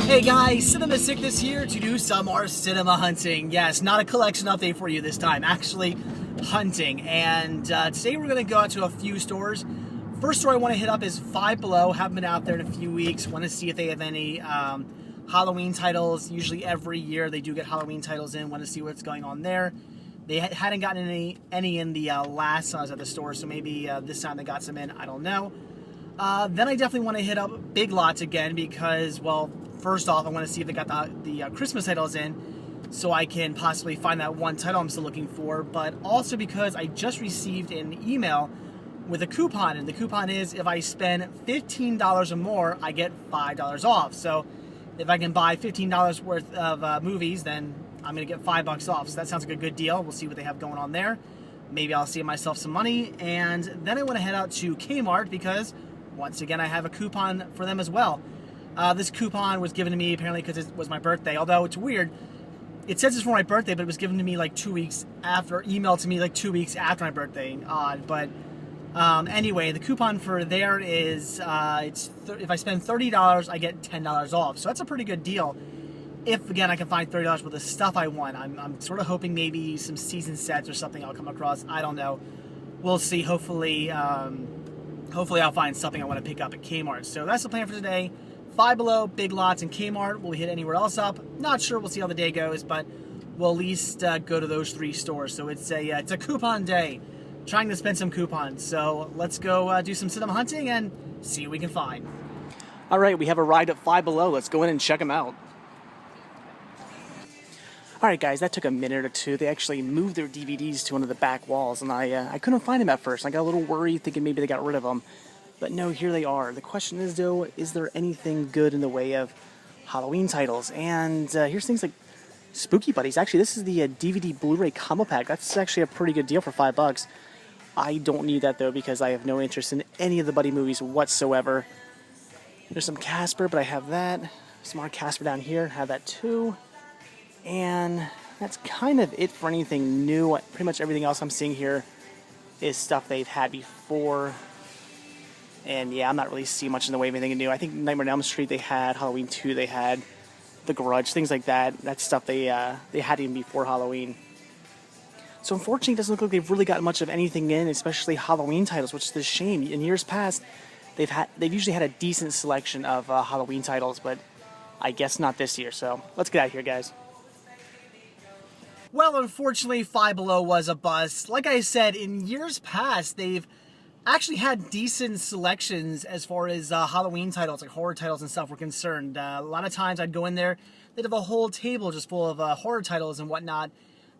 Hey guys, Cinema Sickness here to do some more cinema hunting. Yes, not a collection update for you this time, actually hunting. And today we're going to go out to a few stores. First store I want to hit up is Five Below. Haven't been out there in a few weeks. Want to see if they have any Halloween titles. Usually every year they do get Halloween titles in. Want to see what's going on there. They hadn't gotten any in the last time I was at the store, so maybe this time they got some in. I don't know. Then I definitely want to hit up Big Lots again because, well, first off, I want to see if they got the Christmas titles in so I can possibly find that one title I'm still looking for, but also because I just received an email with a coupon, and the coupon is if I spend $15 or more, I get $5 off. So if I can buy $15 worth of movies, then I'm going to get $5 off. So that sounds like a good deal. We'll see what they have going on there. Maybe I'll save myself some money. And then I want to head out to Kmart because, once again, I have a coupon for them as well. This coupon was given to me apparently because it was my birthday, although it's weird. It says it's for my birthday, but it was given to me like 2 weeks after, emailed to me like 2 weeks after my birthday. Odd, but anyway, the coupon for there is, if I spend $30, I get $10 off. So that's a pretty good deal. If, again, I can find $30 worth of stuff I want. I'm sort of hoping maybe some season sets or something I'll come across. I don't know. We'll see. Hopefully I'll find something I want to pick up at Kmart. So that's the plan for today. Five Below, Big Lots, and Kmart. Will we hit anywhere else up? Not sure. We'll see how the day goes, but we'll at least go to those three stores. So it's a coupon day. Trying to spend some coupons. So let's go do some cinema hunting and see what we can find. All right, we have arrived at Five Below. Let's go in and check them out. All right, guys, that took a minute or two. They actually moved their DVDs to one of the back walls, and I couldn't find them at first. I got a little worried, thinking maybe they got rid of them. But no, here they are. The question is, though, is there anything good in the way of Halloween titles? And here's things like Spooky Buddies. Actually, this is the DVD Blu-ray combo pack. That's actually a pretty good deal for $5. I don't need that, though, because I have no interest in any of the Buddy movies whatsoever. There's some Casper, but I have that. Some more Casper down here. Have that, too. And that's kind of it for anything new. Pretty much everything else I'm seeing here is stuff they've had before. And yeah, I'm not really seeing much in the way of anything new. I think Nightmare on Elm Street they had, Halloween 2 they had, The Grudge, things like that. That's stuff they had even before Halloween. So unfortunately, it doesn't look like they've really got much of anything in, especially Halloween titles, which is a shame. In years past, they've usually had a decent selection of Halloween titles, but I guess not this year. So let's get out of here, guys. Well, unfortunately, Five Below was a bust. Like I said, in years past, they've actually had decent selections as far as Halloween titles, like horror titles and stuff were concerned. A lot of times I'd go in there, they'd have a whole table just full of horror titles and whatnot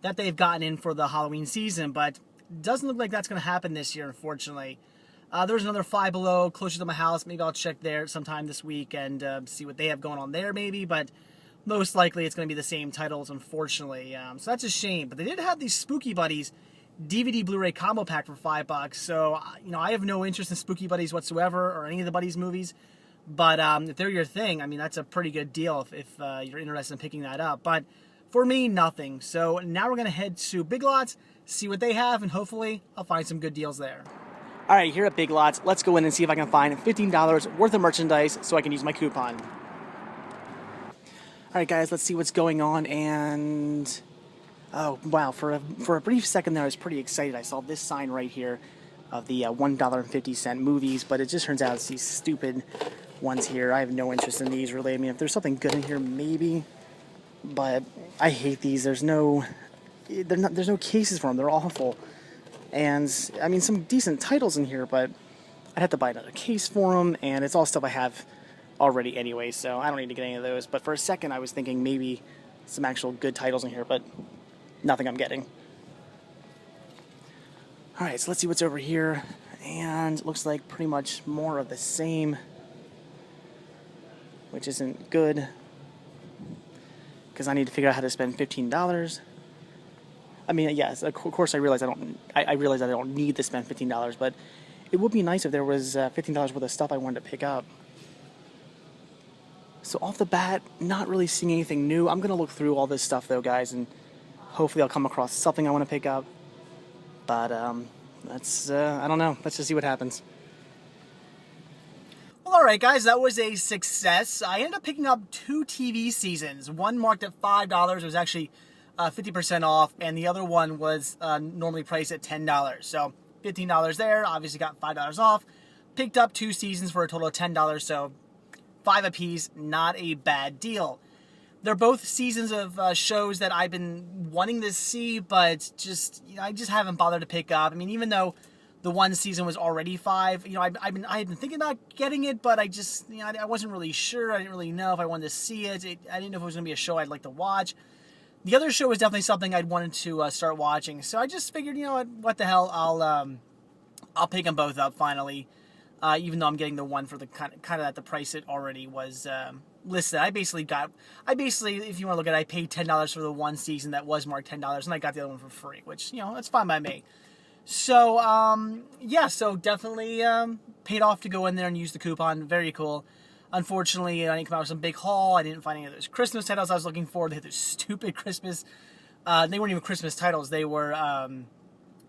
that they've gotten in for the Halloween season, but it doesn't look like that's going to happen this year, unfortunately. There's another Five Below closer to my house. Maybe I'll check there sometime this week and see what they have going on there maybe, but most likely it's going to be the same titles, unfortunately. So that's a shame, but they did have these Spooky Buddies DVD Blu-ray combo pack for $5. So, you know, I have no interest in Spooky Buddies whatsoever or any of the Buddies movies. But if they're your thing, I mean, that's a pretty good deal if you're interested in picking that up. But for me, nothing. So now we're going to head to Big Lots, see what they have, and hopefully I'll find some good deals there. All right, here at Big Lots, let's go in and see if I can find $15 worth of merchandise so I can use my coupon. All right, guys, let's see what's going on. And oh, wow, for a brief second there, I was pretty excited. I saw this sign right here of the $1.50 movies, but it just turns out it's these stupid ones here. I have no interest in these, really. I mean, if there's something good in here, maybe, but I hate these. There's no cases for them. They're awful. And, I mean, some decent titles in here, but I'd have to buy another case for them, and it's all stuff I have already anyway, so I don't need to get any of those. But for a second, I was thinking maybe some actual good titles in here, but nothing I'm getting. Alright, so let's see what's over here. And it looks like pretty much more of the same, which isn't good, because I need to figure out how to spend $15. I mean, yes, of course I realize I don't need to spend $15, but it would be nice if there was $15 worth of stuff I wanted to pick up. So off the bat, not really seeing anything new. I'm going to look through all this stuff, though, guys, and hopefully I'll come across something I want to pick up. But, I don't know. Let's just see what happens. Well, all right, guys, that was a success. I ended up picking up 2 TV seasons. One marked at $5. It was actually 50% off, and the other one was normally priced at $10. So $15 there. Obviously got $5 off. Picked up 2 seasons for a total of $10. So 5 apiece. Not a bad deal. They're both seasons of shows that I've been wanting to see, but I just haven't bothered to pick up. I mean, even though the one season was already $5, I had been thinking about getting it, but I just, I wasn't really sure. I didn't really know if I wanted to see it. I didn't know if it was going to be a show I'd like to watch. The other show was definitely something I'd wanted to start watching, so I just figured, what the hell, I'll pick them both up finally. Even though I'm getting the one for the kind of at the price it already was listed. I basically, if you want to look at it, I paid $10 for the one season that was marked $10, and I got the other one for free, which, that's fine by me. So, so definitely paid off to go in there and use the coupon. Very cool. Unfortunately, I didn't come out with some big haul. I didn't find any of those Christmas titles I was looking for. They had those stupid Christmas, they weren't even Christmas titles. They were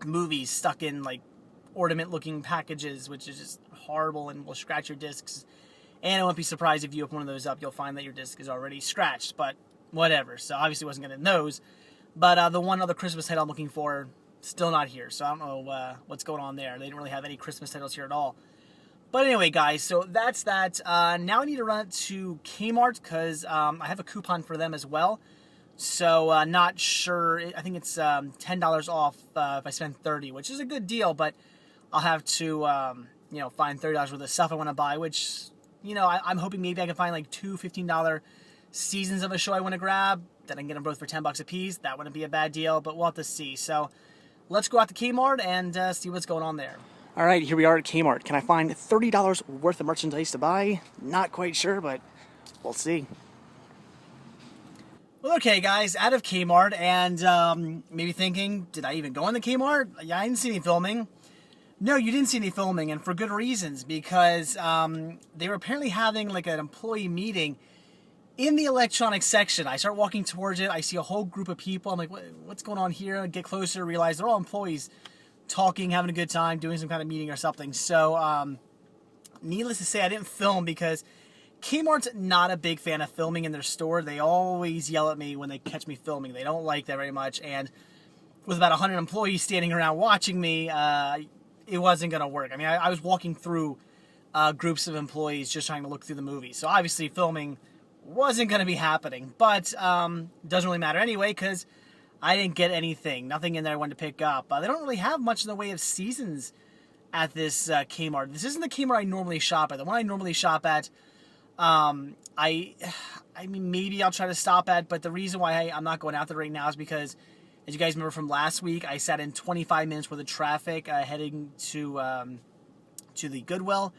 movies stuck in, ornament-looking packages, which is just horrible and will scratch your discs. And I won't be surprised if you open one of those up, you'll find that your disc is already scratched, but whatever. So obviously wasn't getting those. But the one other Christmas title I'm looking for, still not here. So I don't know what's going on there. They didn't really have any Christmas titles here at all. But anyway, guys, so that's that. Now I need to run it to Kmart because I have a coupon for them as well. So not sure. I think it's $10 off if I spend $30, which is a good deal, but I'll have to, find $30 worth of stuff I want to buy, which, I'm hoping maybe I can find 2 $15 seasons of a show I want to grab. Then I can get them both for $10 a piece. That wouldn't be a bad deal, but we'll have to see. So let's go out to Kmart and see what's going on there. All right, here we are at Kmart. Can I find $30 worth of merchandise to buy? Not quite sure, but we'll see. Well, okay, guys, out of Kmart, and maybe thinking, did I even go into Kmart? Yeah, I didn't see any filming. No, you didn't see any filming, and for good reasons, because they were apparently having an employee meeting in the electronics section. I start walking towards it. I see a whole group of people. I'm like, what's going on here? I get closer, realize they're all employees talking, having a good time, doing some kind of meeting or something. So, needless to say, I didn't film because Kmart's not a big fan of filming in their store. They always yell at me when they catch me filming. They don't like that very much, and with about 100 employees standing around watching me, it wasn't going to work. I mean, I was walking through groups of employees just trying to look through the movie. So obviously filming wasn't going to be happening. But doesn't really matter anyway because I didn't get anything. Nothing in there I wanted to pick up. They don't really have much in the way of seasons at this Kmart. This isn't the Kmart I normally shop at. The one I normally shop at, I mean, maybe I'll try to stop at. But the reason why I'm not going out there right now is because, as you guys remember from last week, I sat in 25 minutes worth of traffic heading to the Goodwill,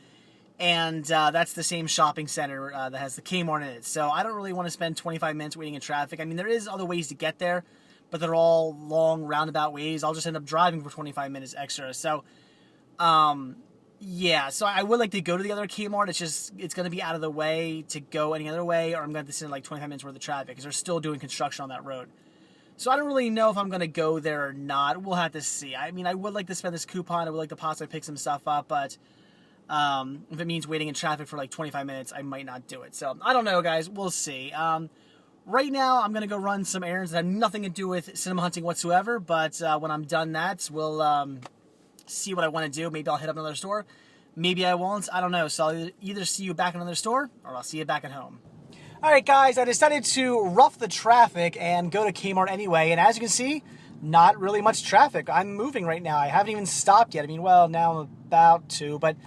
and that's the same shopping center that has the Kmart in it. So I don't really want to spend 25 minutes waiting in traffic. I mean, there is other ways to get there, but they're all long roundabout ways. I'll just end up driving for 25 minutes extra. So, yeah. So I would like to go to the other Kmart. It's going to be out of the way to go any other way, or I'm going to sit in 25 minutes worth of traffic because they're still doing construction on that road. So I don't really know if I'm going to go there or not. We'll have to see. I mean, I would like to spend this coupon. I would like to possibly pick some stuff up, but if it means waiting in traffic for 25 minutes, I might not do it. So I don't know, guys. We'll see. Right now, I'm going to go run some errands that have nothing to do with cinema hunting whatsoever, but when I'm done that, we'll see what I want to do. Maybe I'll hit up another store. Maybe I won't. I don't know. So I'll either see you back in another store, or I'll see you back at home. Alright guys, I decided to rough the traffic and go to Kmart anyway, and as you can see, not really much traffic. I'm moving right now. I haven't even stopped yet. I mean, well, now I'm about to, but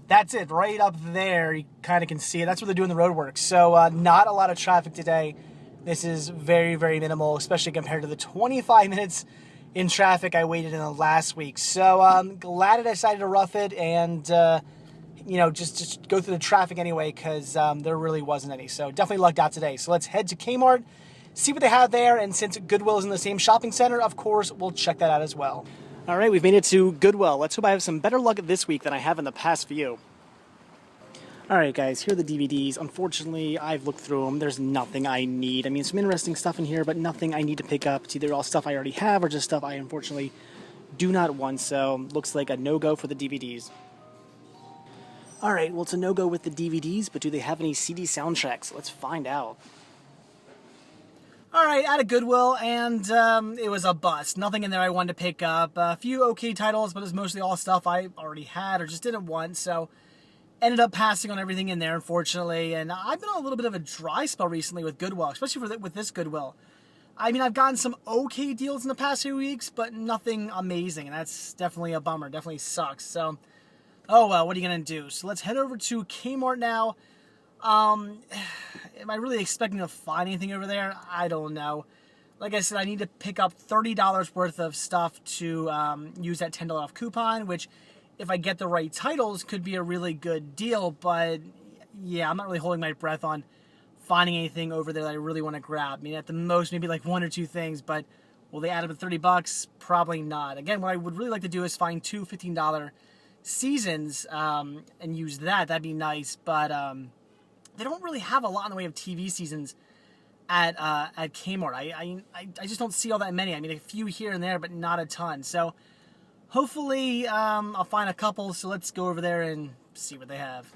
that's it. Right up there, you kind of can see it. That's where they're doing the road work. So not a lot of traffic today. This is very, very minimal, especially compared to the 25 minutes in traffic I waited in the last week. So I'm glad I decided to rough it and just go through the traffic anyway because there really wasn't any. So definitely lucked out today. So let's head to Kmart, see what they have there, and since Goodwill is in the same shopping center, of course, we'll check that out as well. All right, we've made it to Goodwill. Let's hope I have some better luck this week than I have in the past few. All right, guys, here are the DVDs. Unfortunately, I've looked through them. There's nothing I need. I mean, some interesting stuff in here, but nothing I need to pick up. It's either all stuff I already have or just stuff I unfortunately Do not want, so looks like a no-go for the DVDs. Alright, well, it's a no-go with the DVDs, but do they have any CD soundtracks? Let's find out. Alright, out of Goodwill, and it was a bust. Nothing in there I wanted to pick up. A few okay titles, but it was mostly all stuff I already had or just didn't want, so ended up passing on everything in there, unfortunately. And I've been on a little bit of a dry spell recently with Goodwill, especially with this Goodwill. I mean, I've gotten some okay deals in the past few weeks, but nothing amazing, and that's definitely a bummer. Definitely sucks. So, oh well, what are you going to do? So let's head over to Kmart now. Am I really expecting to find anything over there? I don't know. Like I said, I need to pick up $30 worth of stuff to use that $10 off coupon, which, if I get the right titles, could be a really good deal. But yeah, I'm not really holding my breath on finding anything over there that I really want to grab. I mean, at the most, maybe like one or two things, but will they add up to $30? Probably not. Again, what I would really like to do is find two $15 seasons and use that. That'd be nice, but they don't really have a lot in the way of TV seasons at Kmart. I just don't see all that many. I mean, a few here and there, but not a ton. So hopefully I'll find a couple, so let's go over there and see what they have.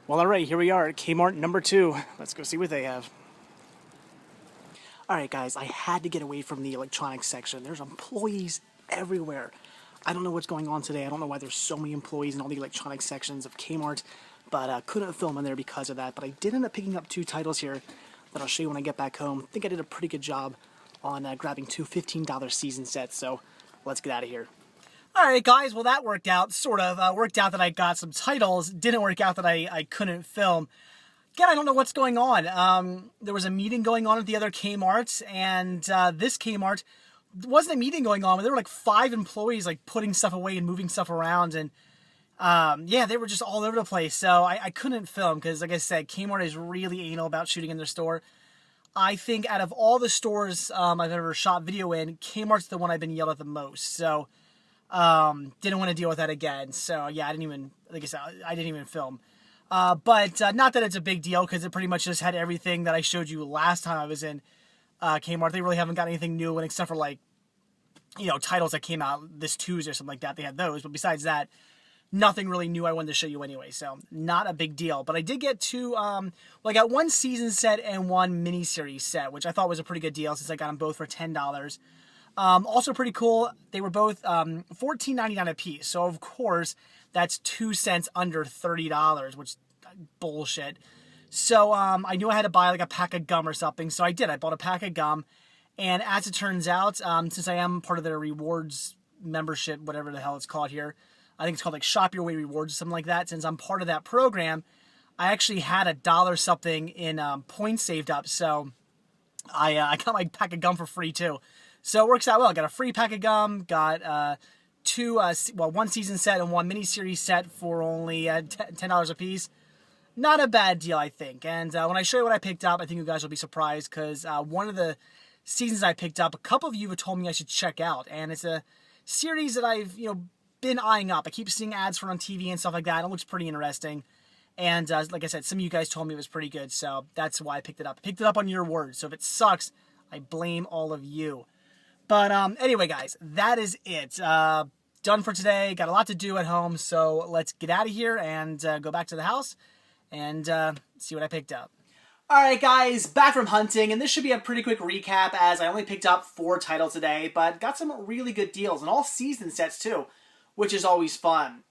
Well, alright, here we are at Kmart number 2. Let's go see what they have. Alright guys, I had to get away from the electronics section. There's employees everywhere. I don't know what's going on today. I don't know why there's so many employees in all the electronics sections of Kmart, but couldn't film in there because of that. But I did end up picking up 2 titles here that I'll show you when I get back home. I think I did a pretty good job on grabbing 2 $15 season sets, so let's get out of here. Alright guys, well that worked out, sort of. Worked out that I got some titles, didn't work out that I couldn't film. Again, I don't know what's going on. There was a meeting going on at the other Kmarts, and this Kmart, wasn't a meeting going on, but there were like 5 employees like putting stuff away and moving stuff around, and yeah, they were just all over the place, so I couldn't film, because like I said, Kmart is really anal about shooting in their store. I think out of all the stores I've ever shot video in, Kmart's the one I've been yelled at the most, so didn't want to deal with that again. So yeah, I didn't even film. But not that it's a big deal, because it pretty much just had everything that I showed you last time I was in Kmart. They really haven't got anything new, and except for like, you know, titles that came out this Tuesday or something like that, they had those. But besides that, nothing really new I wanted to show you anyway, so not a big deal. But I did get 2, well, I got 1 season set and 1 miniseries set, which I thought was a pretty good deal since I got them both for $10. Also pretty cool, they were both $14.99 a piece, so of course that's 2 cents under $30, which bullshit. So I knew I had to buy like a pack of gum or something, so I did. I bought a pack of gum, and as it turns out, since I am part of their rewards membership, whatever the hell it's called here, I think it's called like Shop Your Way Rewards or something like that. Since I'm part of that program, I actually had $1 something in points saved up, so I got my pack of gum for free too. So it works out well. I got a free pack of gum, got 1 season set and 1 miniseries set for only $10 a piece. Not a bad deal, I think. And when I show you what I picked up, I think you guys will be surprised, because one of the seasons I picked up, a couple of you have told me I should check out, and it's a series that I've been eyeing up. I keep seeing ads for it on TV and stuff like that. It looks pretty interesting. And like I said, some of you guys told me it was pretty good, so that's why I picked it up. I picked it up on your word, so if it sucks, I blame all of you. But anyway, guys, that is it. Done for today. Got a lot to do at home, so let's get out of here and go back to the house and see what I picked up. Alright guys, back from hunting, and this should be a pretty quick recap as I only picked up 4 titles today, but got some really good deals, and all season sets too, which is always fun.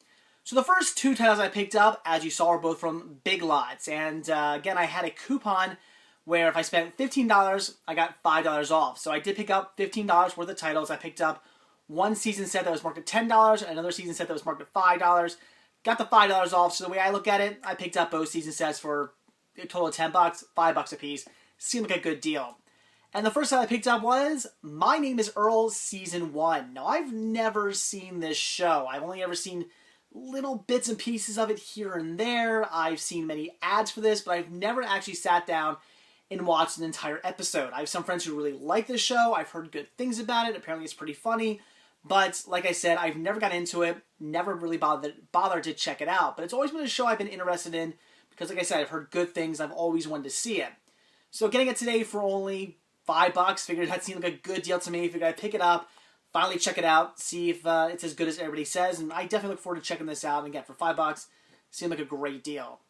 So the first 2 titles I picked up, as you saw, were both from Big Lots, and again, I had a coupon where if I spent $15, I got $5 off. So I did pick up $15 worth of titles. I picked up 1 season set that was marked at $10, and another season set that was marked at $5. Got the $5 off, so the way I look at it, I picked up both season sets for a total of $10, $5 a piece. Seemed like a good deal. And the first time I picked up was My Name is Earl Season 1. Now, I've never seen this show. I've only ever seen little bits and pieces of it here and there. I've seen many ads for this, but I've never actually sat down and watched an entire episode. I have some friends who really like this show. I've heard good things about it. Apparently it's pretty funny. But like I said, I've never got into it. Never really bothered to check it out. But it's always been a show I've been interested in because, like I said, I've heard good things. I've always wanted to see it. So getting it today for only $5, figured that seemed like a good deal to me. Figured I'd pick it up, finally check it out, see if it's as good as everybody says, and I definitely look forward to checking this out. And again, for $5, seemed like a great deal.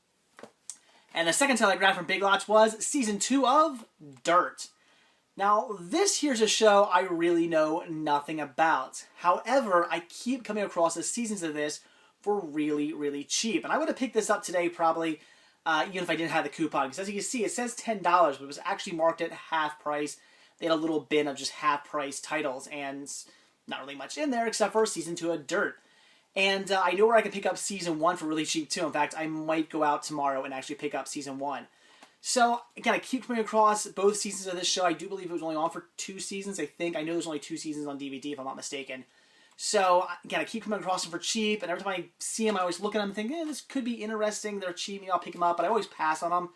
And the second title I grabbed from Big Lots was Season 2 of Dirt. Now, this here's a show I really know nothing about. However, I keep coming across the seasons of this for really, really cheap. And I would have picked this up today probably, even if I didn't have the coupon. Because as you can see, it says $10, but it was actually marked at half price. They had a little bin of just half price titles, and not really much in there except for Season 2 of Dirt. And I know where I can pick up Season 1 for really cheap too. In fact, I might go out tomorrow and actually pick up Season 1. So, again, I keep coming across both seasons of this show. I do believe it was only on for 2 seasons, I think. I know there's only 2 seasons on DVD, if I'm not mistaken. So, again, I keep coming across them for cheap, and every time I see them, I always look at them and think, this could be interesting. They're cheap, maybe I'll pick them up, but I always pass on them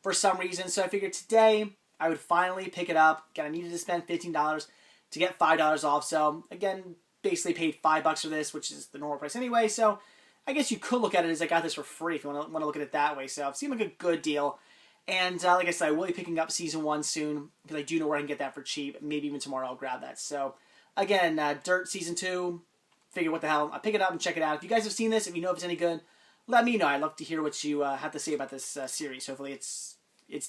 for some reason. So I figured today I would finally pick it up. Again, I needed to spend $15 to get $5 off. So, again, basically paid $5 for this, which is the normal price anyway. So, I guess you could look at it as I got this for free if you want to look at it that way. So, it seemed like a good deal. And like I said, I will be picking up Season 1 soon because I do know where I can get that for cheap. Maybe even tomorrow I'll grab that. So, again, Dirt Season 2, figure what the hell. I'll pick it up and check it out. If you guys have seen this, if you know if it's any good, let me know. I'd love to hear what you have to say about this series. Hopefully it's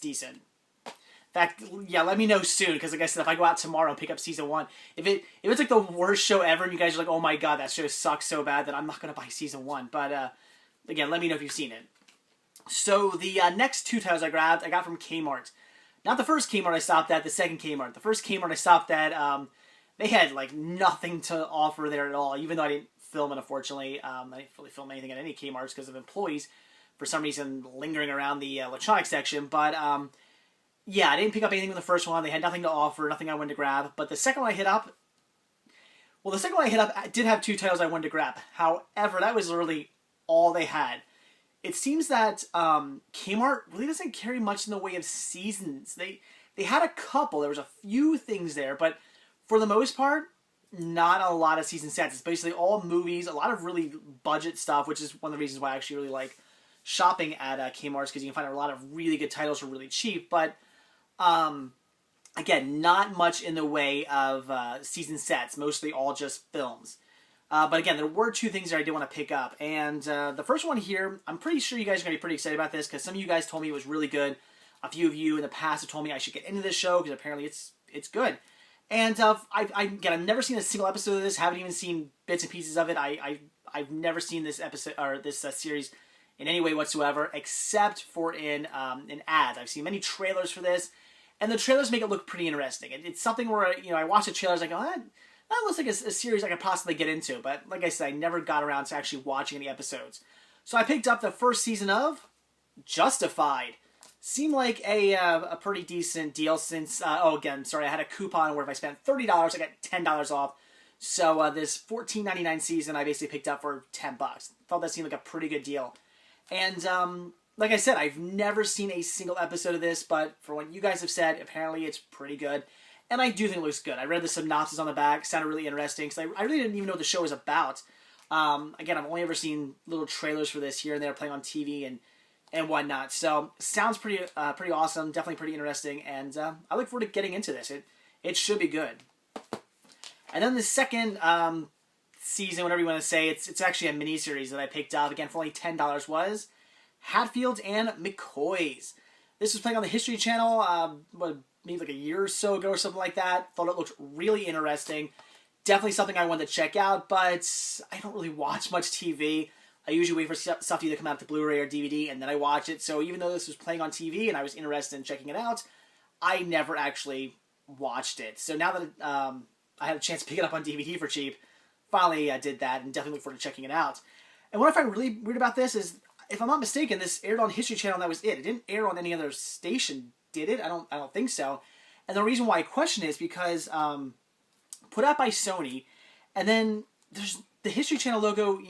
decent. In fact, yeah, let me know soon because like I said, if I go out tomorrow and pick up Season 1, if it's like the worst show ever and you guys are like, oh my god, that show sucks so bad that I'm not going to buy Season 1. But again, let me know if you've seen it. So the next 2 titles I grabbed, I got from Kmart. Not the first Kmart I stopped at, the second Kmart. The first Kmart I stopped at, they had like nothing to offer there at all, even though I didn't film it, unfortunately. I didn't really film anything at any Kmarts because of employees, for some reason, lingering around the electronics section. But, yeah, I didn't pick up anything from the first one. They had nothing to offer, nothing I wanted to grab. But the second one I hit up, did have 2 titles I wanted to grab. However, that was literally all they had. It seems that Kmart really doesn't carry much in the way of seasons. They had a couple. There was a few things there, but for the most part, not a lot of season sets. It's basically all movies, a lot of really budget stuff, which is one of the reasons why I actually really like shopping at Kmart's, because you can find a lot of really good titles for really cheap. But again, not much in the way of season sets. Mostly all just films. But again, there were 2 things that I did want to pick up. And the first one here, I'm pretty sure you guys are going to be pretty excited about this because some of you guys told me it was really good. A few of you in the past have told me I should get into this show because apparently it's good. And again, I've never seen a single episode of this. Haven't even seen bits and pieces of it. I've never seen this episode or this series in any way whatsoever, except for in ads. I've seen many trailers for this, and the trailers make it look pretty interesting. It's something where I watch the trailers, I go, that looks like a series I could possibly get into. But like I said, I never got around to actually watching any episodes. So I picked up the first season of Justified. Seemed like a pretty decent deal since, again, sorry, I had a coupon where if I spent $30, I got $10 off. So this $14.99 season I basically picked up for $10. Thought that seemed like a pretty good deal. And like I said, I've never seen a single episode of this, but for what you guys have said, apparently it's pretty good. And I do think it looks good. I read the synopsis on the back. Sounded really interesting. Because I really didn't even know what the show was about. Again, I've only ever seen little trailers for this here and there playing on TV and whatnot. So, sounds pretty awesome. Definitely pretty interesting. And I look forward to getting into this. It should be good. And then the second season, whatever you want to say, it's actually a miniseries that I picked up. Again, for only $10 was Hatfields and McCoys. This was playing on the History Channel, maybe like a year or so ago or something like that. Thought it looked really interesting. Definitely something I wanted to check out, but I don't really watch much TV. I usually wait for stuff to either come out to Blu-ray or DVD, and then I watch it. So even though this was playing on TV and I was interested in checking it out, I never actually watched it. So now that I had a chance to pick it up on DVD for cheap, finally I did that and definitely look forward to checking it out. And what I find really weird about this is, if I'm not mistaken, this aired on History Channel and that was it. It didn't air on any other station, did it? I don't think so. And the reason why I question it is because put out by Sony, and then there's the History Channel logo,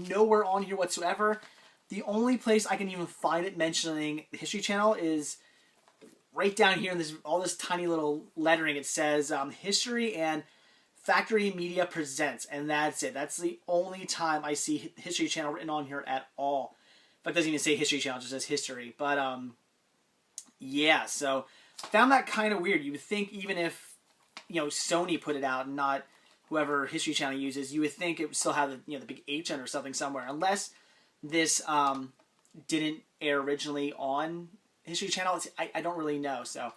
nowhere on here whatsoever. The only place I can even find it mentioning the History Channel is right down here in all this tiny little lettering. It says History and Factory Media Presents, and that's it. That's the only time I see History Channel written on here at all. In fact, it doesn't even say History Channel, it just says History. But yeah, so found that kind of weird. You would think even if Sony put it out and not whoever History Channel uses, you would think it would still have the, the big H on or something somewhere, unless this didn't air originally on History Channel. I don't really know, so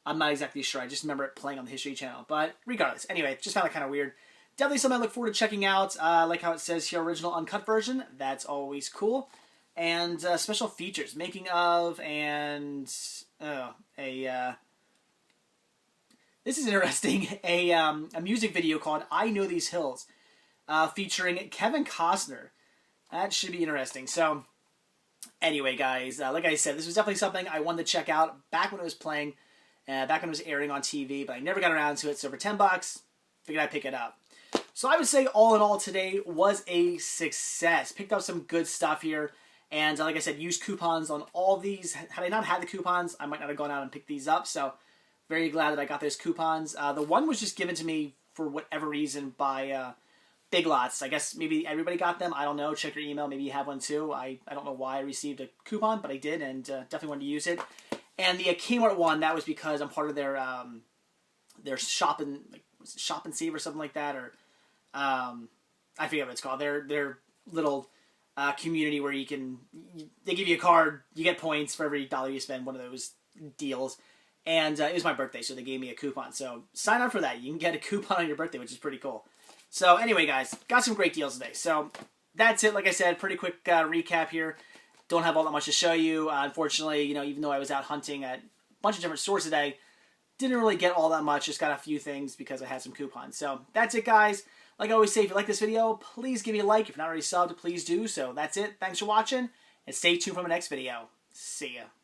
I'm not exactly sure. I just remember it playing on the History Channel. But regardless, anyway, just found it kind of weird. Definitely something I look forward to checking out. Like how it says here, original uncut version. That's always cool. And special features, making of, and this is interesting. A music video called "I Know These Hills," featuring Kevin Costner. That should be interesting. So, anyway, guys, like I said, this was definitely something I wanted to check out back when it was playing, back when it was airing on TV, but I never got around to it. So for $10, figured I'd pick it up. So I would say, all in all, today was a success. Picked up some good stuff here. And like I said, used coupons on all these. Had I not had the coupons, I might not have gone out and picked these up. So very glad that I got those coupons. The one was just given to me for whatever reason by Big Lots. I guess maybe everybody got them. I don't know. Check your email. Maybe you have one too. I don't know why I received a coupon, but I did, and definitely wanted to use it. And the Kmart one, that was because I'm part of their shop and shop and save or something like that, or I forget what it's called. Their little community where they give you a card, you get points for every dollar you spend, one of those deals. And it was my birthday, so they gave me a coupon. So sign up for that. You can get a coupon on your birthday, which is pretty cool. So anyway, guys, got some great deals today. So that's it. Like I said, pretty quick recap here. Don't have all that much to show you. Unfortunately, even though I was out hunting at a bunch of different stores today, didn't really get all that much. Just got a few things because I had some coupons. So that's it, guys. Like I always say, if you like this video, please give me a like. If you're not already subbed, please do. So that's it. Thanks for watching, and stay tuned for my next video. See ya.